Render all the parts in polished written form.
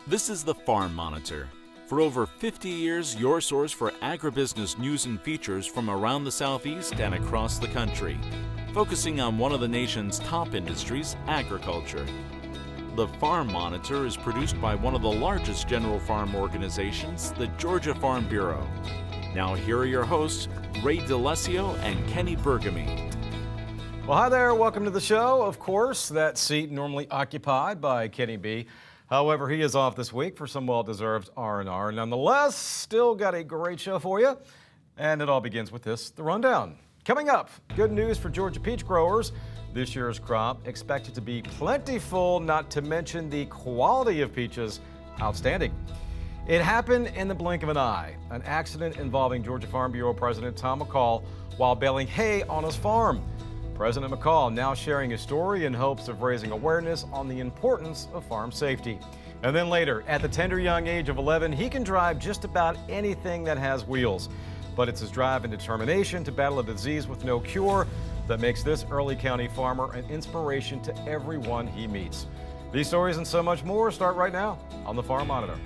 This is the Farm Monitor. For over 50 years, your source for agribusiness news and features from around the Southeast and across the country, focusing on one of the nation's top industries, agriculture. The Farm Monitor is produced by one of the largest general farm organizations, the Georgia Farm Bureau. Now here are your hosts, Ray DeLessio and Kenny Bergamy. Well, hi there. Welcome to the show. Of course, that seat normally occupied by Kenny B. However, he is off this week for some well-deserved R&R. Nonetheless, still got a great show for you. And it all begins with this, the rundown. Coming up, good news for Georgia peach growers. This year's crop expected to be plentiful, not to mention the quality of peaches outstanding. It happened in the blink of an eye. An accident involving Georgia Farm Bureau President Tom McCall while baling hay on his farm. President McCall now sharing his story in hopes of raising awareness on the importance of farm safety. And then later, at the tender young age of 11, he can drive just about anything that has wheels. But it's his drive and determination to battle a disease with no cure that makes this Early County farmer an inspiration to everyone he meets. These stories and so much more start right now on the Farm Monitor.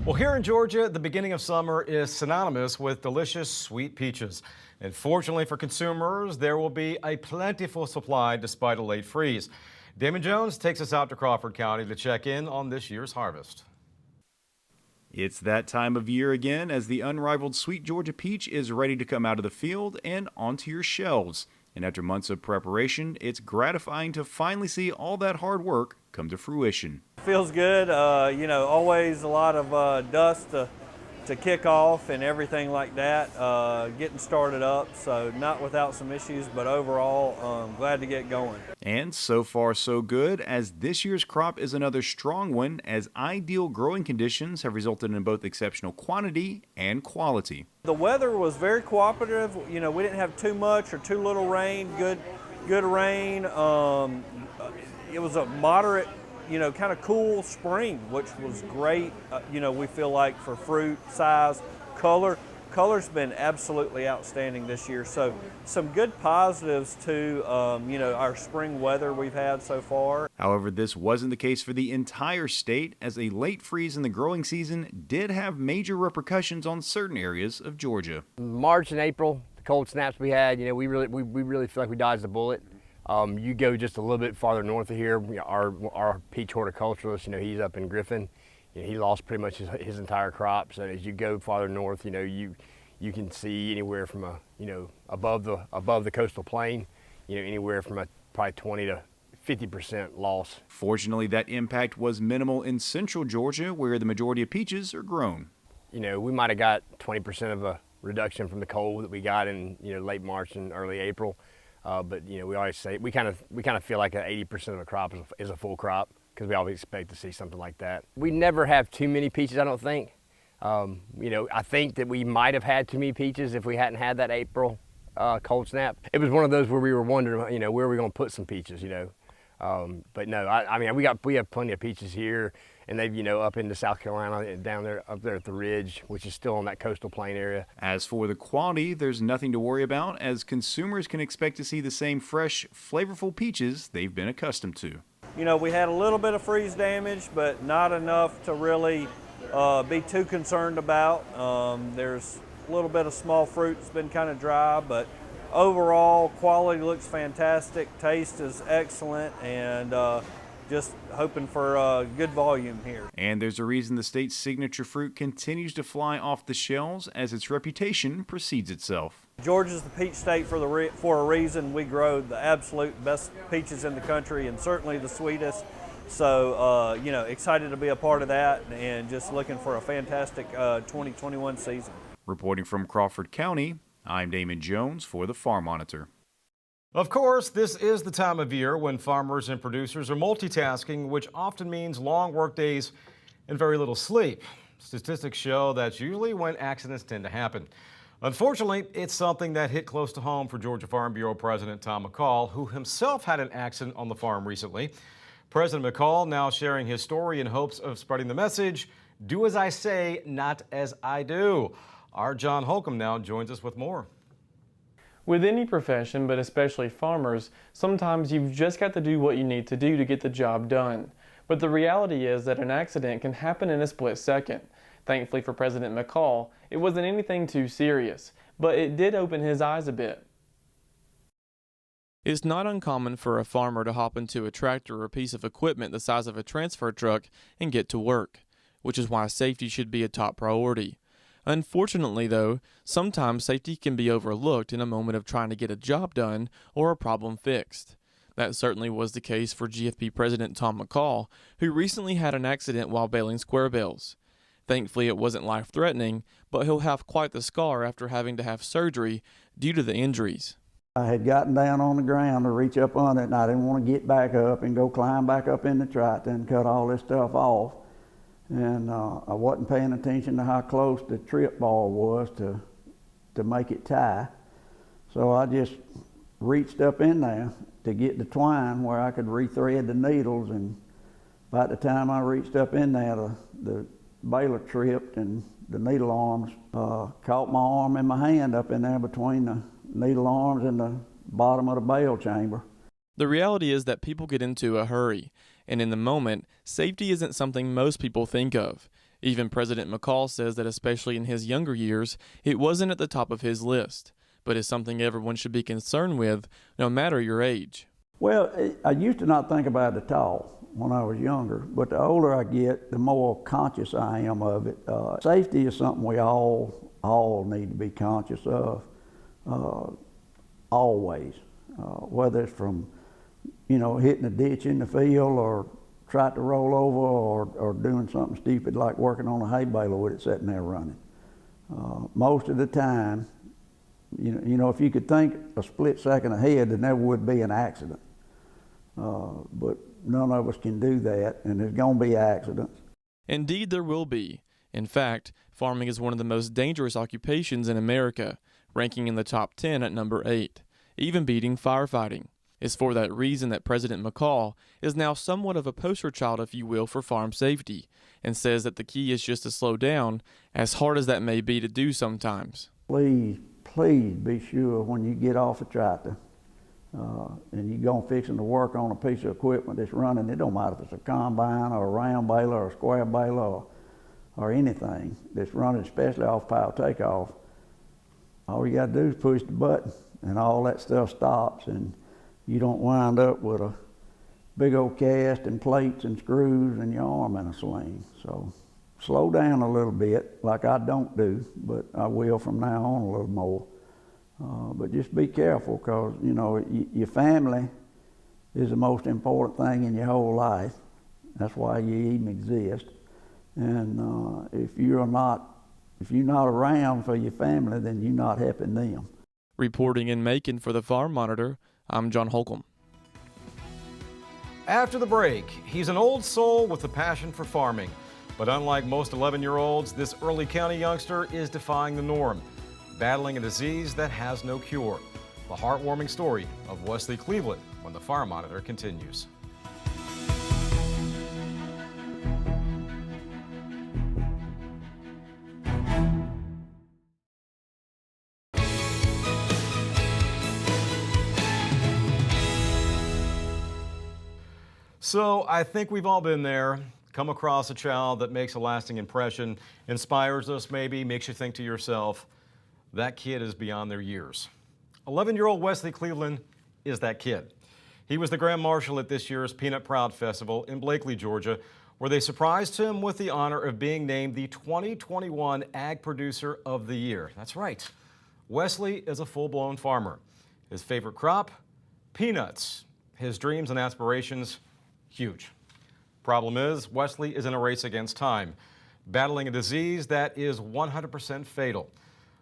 Well, here in Georgia, the beginning of summer is synonymous with delicious sweet peaches. And fortunately for consumers, there will be a plentiful supply despite a late freeze. Damon Jones takes us out to Crawford County to check in on this year's harvest. It's that time of year again as the unrivaled sweet Georgia peach is ready to come out of the field and onto your shelves. And after months of preparation, it's gratifying to finally see all that hard work come to fruition. Feels good, always a lot of dust to kick off and everything like that, getting started up, so not without some issues, but overall glad to get going. And so far so good, as this year's crop is another strong one, as ideal growing conditions have resulted in both exceptional quantity and quality. The weather was very cooperative. We didn't have too much or too little rain, good rain. It was a moderate, kind of cool spring, which was great, we feel like for fruit, size, color. Color's been absolutely outstanding this year. So some good positives to, our spring weather we've had so far. However, this wasn't the case for the entire state, as a late freeze in the growing season did have major repercussions on certain areas of Georgia. March and April, the cold snaps we had, we really feel like we dodged a bullet. You go just a little bit farther north of here, our peach horticulturalist, he's up in Griffin. He lost pretty much his entire crop. So as you go farther north, you can see anywhere from above the coastal plain, anywhere from probably 20 to 50% loss. Fortunately, that impact was minimal in central Georgia, where the majority of peaches are grown. We might have got 20% of a reduction from the cold that we got in late March and early April. But we always say we kind of feel like 80% of a crop is a full crop, because we always expect to see something like that. We never have too many peaches, I don't think. I think that we might have had too many peaches if we hadn't had that April cold snap. It was one of those where we were wondering, where are we going to put some peaches, But no, we have plenty of peaches here, and they've, up into South Carolina and up there at the Ridge, which is still on that coastal plain area. As for the quality, there's nothing to worry about, as consumers can expect to see the same fresh, flavorful peaches they've been accustomed to. We had a little bit of freeze damage, but not enough to really be too concerned about. There's a little bit of small fruit that's been kind of dry, but overall quality looks fantastic, taste is excellent, and just hoping for good volume here. And there's a reason the state's signature fruit continues to fly off the shelves, as its reputation precedes itself. Georgia's the peach state for a reason. We grow the absolute best peaches in the country, and certainly the sweetest. So, excited to be a part of that, and just looking for a fantastic 2021 season. Reporting from Crawford County, I'm Damon Jones for the Farm Monitor. Of course, this is the time of year when farmers and producers are multitasking, which often means long work days and very little sleep. Statistics show that's usually when accidents tend to happen. Unfortunately, it's something that hit close to home for Georgia Farm Bureau President Tom McCall, who himself had an accident on the farm recently. President McCall now sharing his story in hopes of spreading the message, do as I say, not as I do. Our John Holcomb now joins us with more. With any profession, but especially farmers, sometimes you've just got to do what you need to do to get the job done. But the reality is that an accident can happen in a split second. Thankfully for President MCCALL, it wasn't anything too serious, but it did open his eyes a bit. It's not uncommon for a farmer to hop into a tractor or piece of equipment the size of a transfer truck and get to work, which is why safety should be a top priority. Unfortunately, though, sometimes safety can be overlooked in a moment of trying to get a job done or a problem fixed. That certainly was the case for GFP President Tom McCall, who recently had an accident while baling square bales. Thankfully, it wasn't life-threatening, but he'll have quite the scar after having to have surgery due to the injuries. I had gotten down on the ground to reach up on it, and I didn't want to get back up and go climb back up in the tractor and cut all this stuff off. And I wasn't paying attention to how close the trip bar was to make it tie. So I just reached up in there to get the twine where I could rethread the needles, and by the time I reached up in there, the baler tripped and the needle arms caught my arm and my hand up in there between the needle arms and the bottom of the bale chamber. The reality is that people get into a hurry, and in the moment, safety isn't something most people think of. Even President MCCALL says that especially in his younger years, it wasn't at the top of his list, but is something everyone should be concerned with, no matter your age. Well, I used to not think about it at all when I was younger, but the older I get, the more conscious I am of it. Safety is something we all need to be conscious of, always, whether it's from hitting a ditch in the field or trying to roll over or doing something stupid like working on a hay baler with it sitting there running. Most of the time, if you could think a split second ahead, then there would be an accident. But none of us can do that, and there's going to be accidents. Indeed, there will be. In fact, farming is one of the most dangerous occupations in America, ranking in the top 10 at number 8, even beating firefighting. It's for that reason that President MCCALL is now somewhat of a poster child, if you will, for farm safety, and says that the key is just to slow down, as hard as that may be to do sometimes. Please be sure when you get off a tractor and you're going fixing to work on a piece of equipment that's running, it don't matter if it's a combine or a round baler or a square baler or anything that's running, especially off power takeoff, all you got to do is push the button and all that stuff stops, and you don't wind up with a big old cast and plates and screws and your arm in a sling. So slow down a little bit, like I don't do, but I will from now on a little more. But just be careful, because your family is the most important thing in your whole life. That's why you even exist. And if you're not around for your family, then you're not helping them. Reporting in Macon for the Farm Monitor, I'm John Holcomb. After the break, he's an old soul with a passion for farming. But unlike most 11-year-olds, this early county youngster is defying the norm, battling a disease that has no cure. The heartwarming story of Wesley Cleveland when the Farm Monitor continues. So I think we've all been there, come across a child that makes a lasting impression, inspires us maybe, makes you think to yourself, that kid is beyond their years. 11-year-old Wesley Cleveland is that kid. He was the Grand Marshal at this year's Peanut Proud Festival in Blakely, Georgia, where they surprised him with the honor of being named the 2021 Ag Producer of the Year. That's right. Wesley is a full-blown farmer. His favorite crop? Peanuts. His dreams and aspirations? Huge. Problem is, Wesley is in a race against time, battling a disease that is 100% fatal.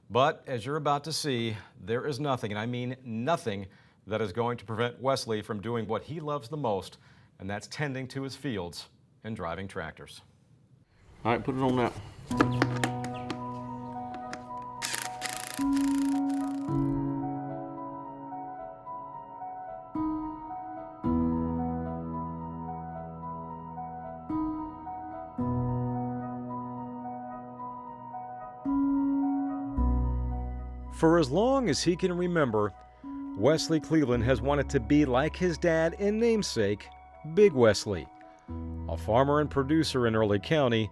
But as you're about to see, there is nothing, and I mean nothing, that is going to prevent Wesley from doing what he loves the most, and that's tending to his fields and driving tractors. All right, put it on now. For as long as he can remember, Wesley Cleveland has wanted to be like his dad and namesake, Big Wesley. a farmer and producer in Early County,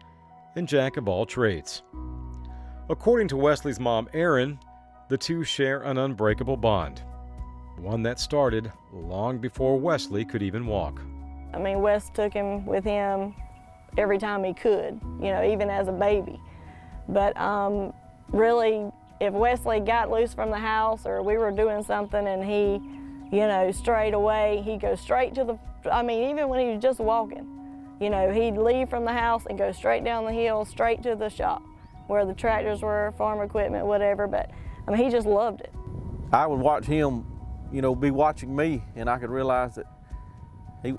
and jack of all trades. According to Wesley's mom, Erin, the two share an unbreakable bond, one that started long before Wesley could even walk. I mean, Wes took him with him every time he could, you know, even as a baby. But really, if Wesley got loose from the house or we were doing something and he, you know, strayed away, he'd go straight to the, I mean, even when he was just walking, you know, he'd leave from the house and go straight down the hill, straight to the shop where the tractors were, farm equipment, whatever. But I mean, he just loved it. I would watch him, you know, be watching me, and I could realize that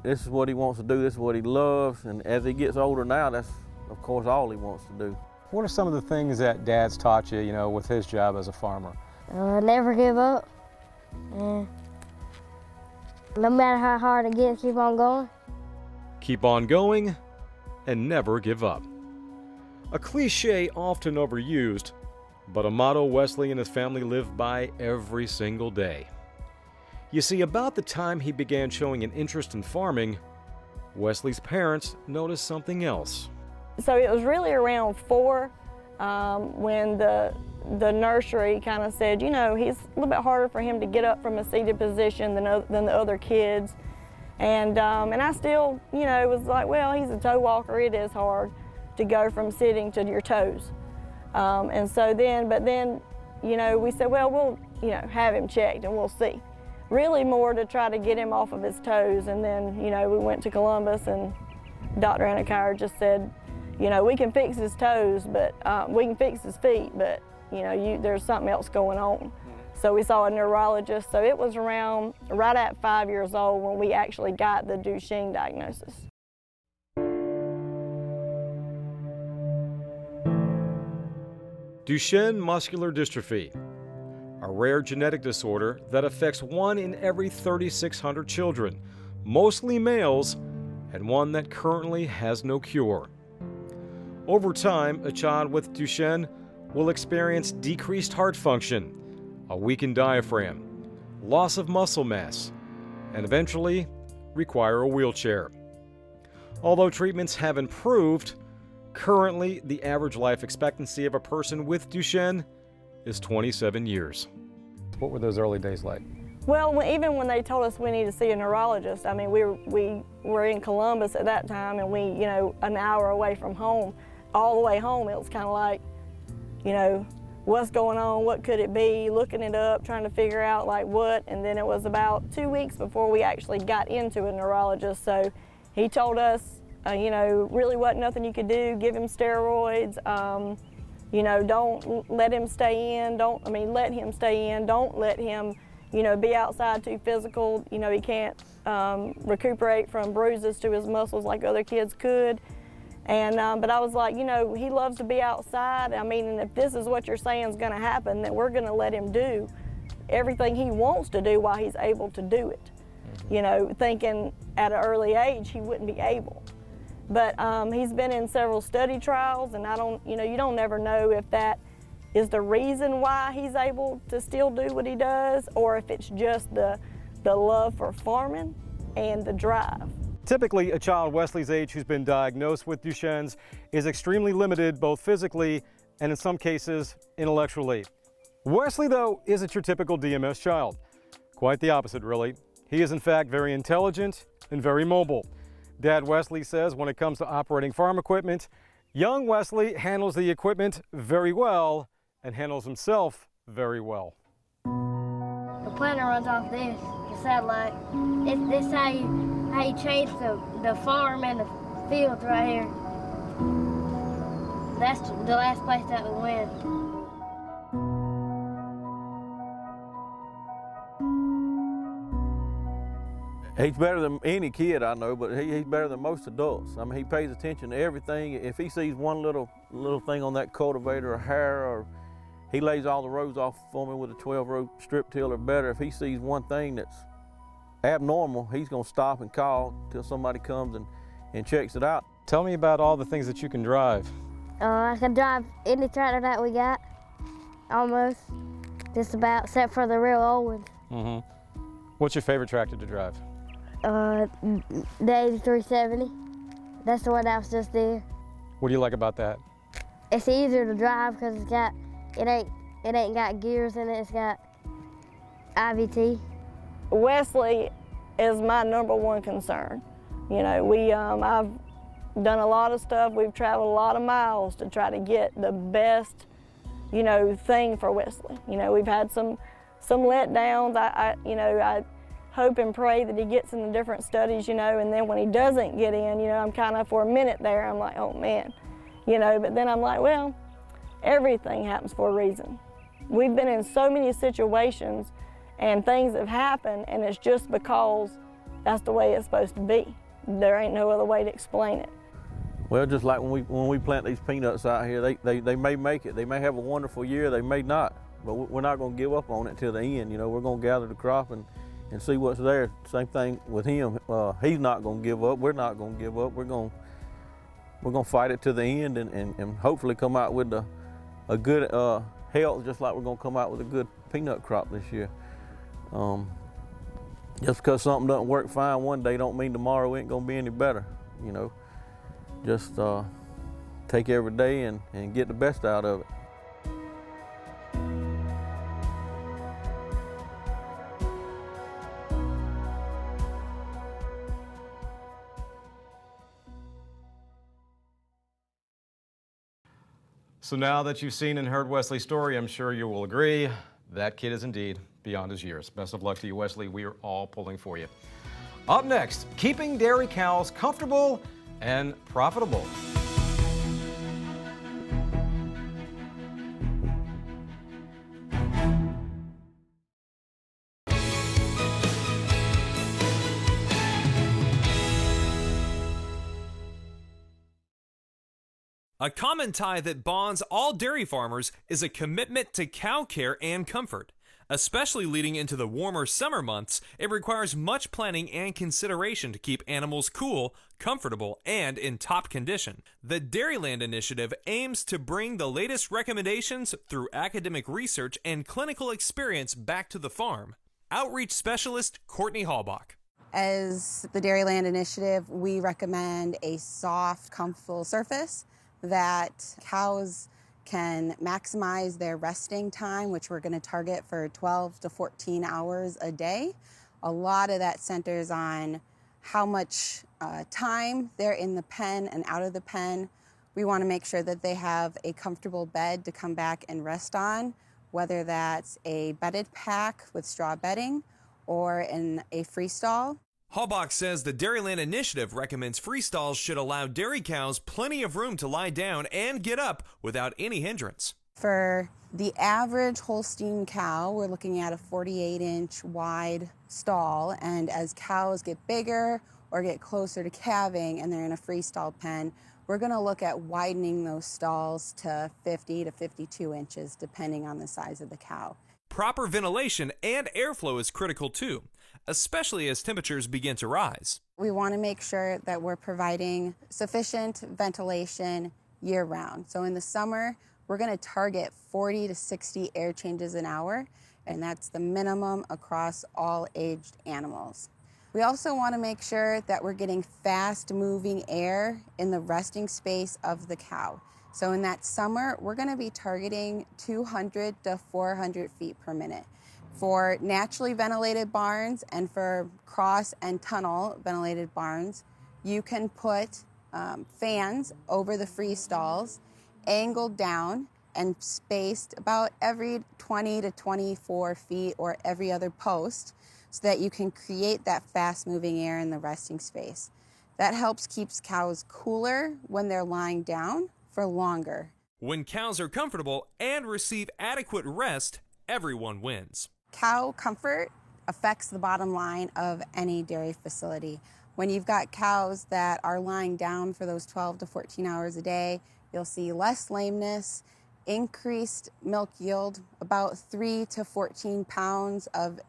this is what he wants to do, this is what he loves, and as he gets older now, that's, of course, all he wants to do. What are some of the things that Dad's taught you, you know, with his job as a farmer? Never give up. No matter how hard it gets, keep on going. Keep on going and never give up. A cliche often overused, but a motto Wesley and his family live by every single day. You see, about the time he began showing an interest in farming, Wesley's parents noticed something else. So it was really around 4 when the nursery kind of said, you know, he's a little bit harder for him to get up from a seated position than the other kids. And I still, you know, was like, well, he's a toe walker, it is hard to go from sitting to your toes. And so then, you know, we said, well, we'll, you know, have him checked and we'll see. Really more to try to get him off of his toes. And then, you know, we went to Columbus and Dr. Anakar just said, you know, we can fix his toes, but we can fix his feet, but, you know, there's something else going on. So we saw a neurologist. So it was around right at 5 years old when we actually got the Duchenne diagnosis. Duchenne muscular dystrophy, a rare genetic disorder that affects 1 in every 3,600 children, mostly males, and one that currently has no cure. Over time, a child with Duchenne will experience decreased heart function, a weakened diaphragm, loss of muscle mass, and eventually require a wheelchair. Although treatments have improved, currently the average life expectancy of a person with Duchenne is 27 years. What were those early days like? Well, even when they told us we need to see a neurologist, I mean, we were in Columbus at that time, and we, you know, an hour away from home. All the way home, it was kind of like, you know, what's going on, what could it be, looking it up, trying to figure out like what, and then it was about 2 weeks before we actually got into a neurologist. So he told us, you know, really wasn't nothing you could do, give him steroids, you know, don't let him stay in, let him stay in, don't let him, you know, be outside too physical, you know, he can't recuperate from bruises to his muscles like other kids could. And, but I was like, you know, he loves to be outside. I mean, and if this is what you're saying is going to happen, then we're going to let him do everything he wants to do while he's able to do it. You know, thinking at an early age he wouldn't be able. But he's been in several study trials, and you know, you don't never know if that is the reason why he's able to still do what he does, or if it's just the love for farming and the drive. Typically, a child Wesley's age who's been diagnosed with Duchenne's is extremely limited both physically and in some cases intellectually. Wesley, though, isn't your typical DMS child. Quite the opposite, really. He is in fact very intelligent and very mobile. Dad Wesley says when it comes to operating farm equipment, young Wesley handles the equipment very well and handles himself very well. The planter runs off this, the satellite. This is how you change the farm and the fields right here. That's the last place that we went. He's better than any kid I know, but he's better than most adults. I mean, he pays attention to everything. If he sees one little thing on that cultivator or hair, or he lays all the rows off for me with a 12-row strip till or better. If he sees one thing that's abnormal, he's gonna stop and call till somebody comes and checks it out. Tell me about all the things that you can drive. I can drive any tractor that we got, almost, just about, except for the real old ones. Mm-hmm. What's your favorite tractor to drive? The 8370. That's the one that was just there. What do you like about that? It's easier to drive because it ain't got gears in it. It's got IVT. Wesley is my #1 concern. You know, I've done a lot of stuff. We've traveled a lot of miles to try to get the best, you know, thing for Wesley. You know, we've had some letdowns. I hope and pray that he gets in the different studies, you know, and then when he doesn't get in, you know, I'm kind of for a minute there, I'm like, oh man, you know, but then I'm like, well, everything happens for a reason. We've been in so many situations and things have happened, and it's just because that's the way it's supposed to be. There ain't no other way to explain it. Well, just like when we plant these peanuts out here, they may make it. They may have a wonderful year, they may not, but we're not going to give up on it till the end. You know, we're going to gather the crop and see what's there. Same thing with him. He's not going to give up. We're not going to give up. We're going to fight it to the end and hopefully come out with a good health, just like we're going to come out with a good peanut crop this year. Just because something doesn't work fine one day don't mean tomorrow ain't going to be any better, you know. Just take every day and get the best out of it. So now that you've seen and heard Wesley's story, I'm sure you will agree that kid is indeed beyond his years. Best of luck to you, Wesley. We are all pulling for you. Up next, keeping dairy cows comfortable and profitable. A common tie that bonds all dairy farmers is a commitment to cow care and comfort. Especially leading into the warmer summer months, it requires much planning and consideration to keep animals cool, comfortable, and in top condition. The Dairyland Initiative aims to bring the latest recommendations through academic research and clinical experience back to the farm. Outreach Specialist Courtney Hallbach. As the Dairyland Initiative, we recommend a soft, comfortable surface that cows can maximize their resting time, which we're going to target for 12 to 14 hours a day. A lot of that centers on how much time they're in the pen and out of the pen. We want to make sure that they have a comfortable bed to come back and rest on, whether that's a bedded pack with straw bedding or in a free stall. Hallbach says the Dairyland Initiative recommends free stalls should allow dairy cows plenty of room to lie down and get up without any hindrance. For the average Holstein cow, we're looking at a 48-inch wide stall, and as cows get bigger or get closer to calving and they're in a freestall pen, we're going to look at widening those stalls to 50 to 52 inches, depending on the size of the cow. Proper ventilation and airflow is critical too, especially as temperatures begin to rise. We want to make sure that we're providing sufficient ventilation year-round. So in the summer, we're going to target 40 to 60 air changes an hour, and that's the minimum across all aged animals. We also want to make sure that we're getting fast-moving air in the resting space of the cow. So in that summer, we're going to be targeting 200 to 400 feet per minute. For naturally ventilated barns and for cross and tunnel ventilated barns, you can put fans over the free stalls, angled down and spaced about every 20 to 24 feet or every other post, so that you can create that fast-moving air in the resting space. That helps keep cows cooler when they're lying down for longer. When cows are comfortable and receive adequate rest, everyone wins. Cow comfort affects the bottom line of any dairy facility. When you've got cows that are lying down for those 12 to 14 hours a day, you'll see less lameness, increased milk yield, about 3 to 14 pounds of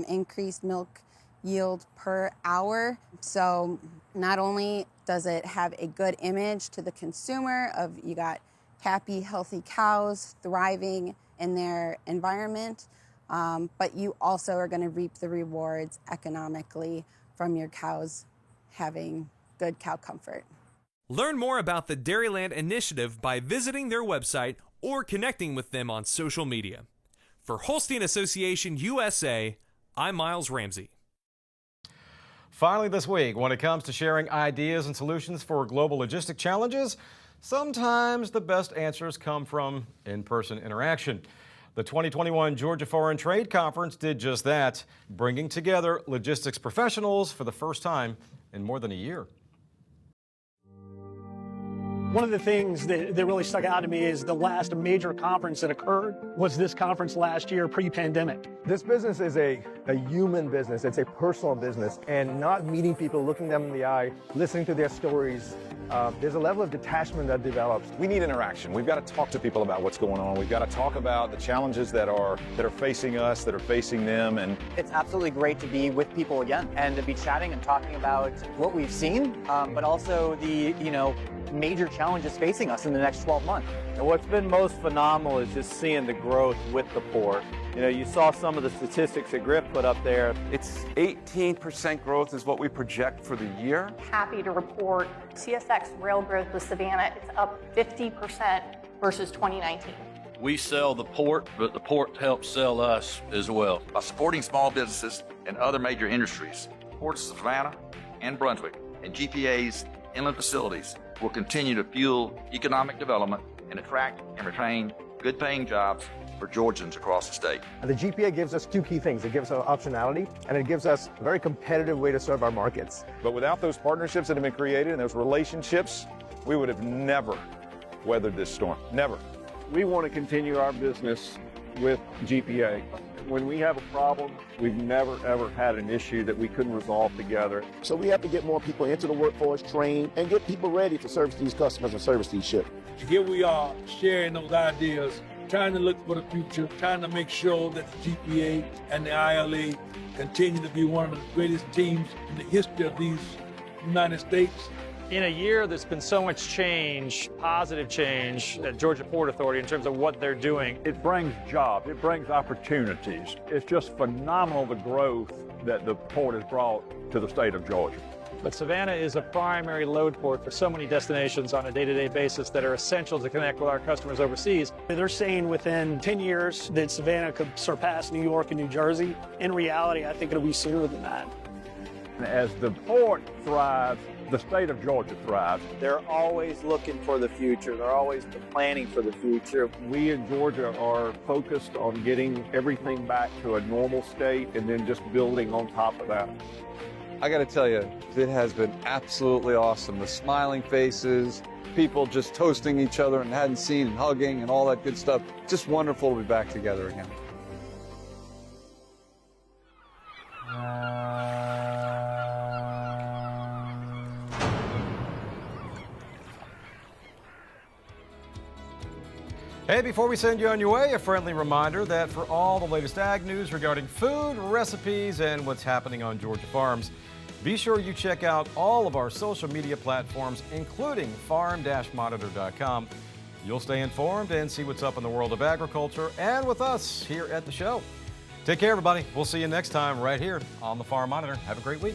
increased milk yield per hour. So not only does it have a good image to the consumer of you got happy, healthy cows thriving in their environment, but you also are going to reap the rewards economically from your cows having good cow comfort. Learn more about the Dairyland Initiative by visiting their website or connecting with them on social media. For Holstein Association USA, I'm Miles Ramsey. Finally this week, when it comes to sharing ideas and solutions for global logistic challenges, sometimes the best answers come from in-person interaction. The 2021 Georgia Foreign Trade Conference did just that, bringing together logistics professionals for the first time in more than a year. One of the things that really stuck out to me is the last major conference that occurred was this conference last year, pre-pandemic. This business is a human business. It's a personal business, and not meeting people, looking them in the eye, listening to their stories, there's a level of detachment that develops. We need interaction. We've got to talk to people about what's going on. We've got to talk about the challenges that are facing us, that are facing them. And it's absolutely great to be with people again and to be chatting and talking about what we've seen, but also the major challenges facing us in the next 12 months. And what's been most phenomenal is just seeing the growth with the port. You saw some of the statistics that Griff put up there. It's 18% growth is what we project for the year. Happy to report CSX rail growth with Savannah. It's up 50% versus 2019. We sell the port, but the port helps sell us as well. By supporting small businesses and other major industries, ports of Savannah and Brunswick and GPA's inland facilities will continue to fuel economic development and attract and retain good-paying jobs for Georgians across the state. And the GPA gives us two key things. It gives us optionality, and it gives us a very competitive way to serve our markets. But without those partnerships that have been created and those relationships, we would have never weathered this storm. Never. We want to continue our business with GPA. When we have a problem, we've never, ever had an issue that we couldn't resolve together. So we have to get more people into the workforce, train, and get people ready to service these customers and service these ships. Here we are sharing those ideas, trying to look for the future, trying to make sure that the GPA and the ILA continue to be one of the greatest teams in the history of these United States. In a year that's been so much change, positive change at Georgia Port Authority in terms of what they're doing. It brings jobs, it brings opportunities. It's just phenomenal the growth that the port has brought to the state of Georgia. But Savannah is a primary load port for so many destinations on a day-to-day basis that are essential to connect with our customers overseas. They're saying within 10 years that Savannah could surpass New York and New Jersey. In reality, I think it'll be sooner than that. As the port thrives, the state of Georgia thrives. They're always looking for the future. They're always planning for the future. We in Georgia are focused on getting everything back to a normal state and then just building on top of that. I got to tell you, it has been absolutely awesome. The smiling faces, people just toasting each other and hadn't seen and hugging and all that good stuff. Just wonderful to be back together again. Hey, before we send you on your way, a friendly reminder that for all the latest ag news regarding food, recipes, and what's happening on Georgia farms, be sure you check out all of our social media platforms, including farm-monitor.com. You'll stay informed and see what's up in the world of agriculture and with us here at the show. Take care, everybody. We'll see you next time right here on the Farm Monitor. Have a great week.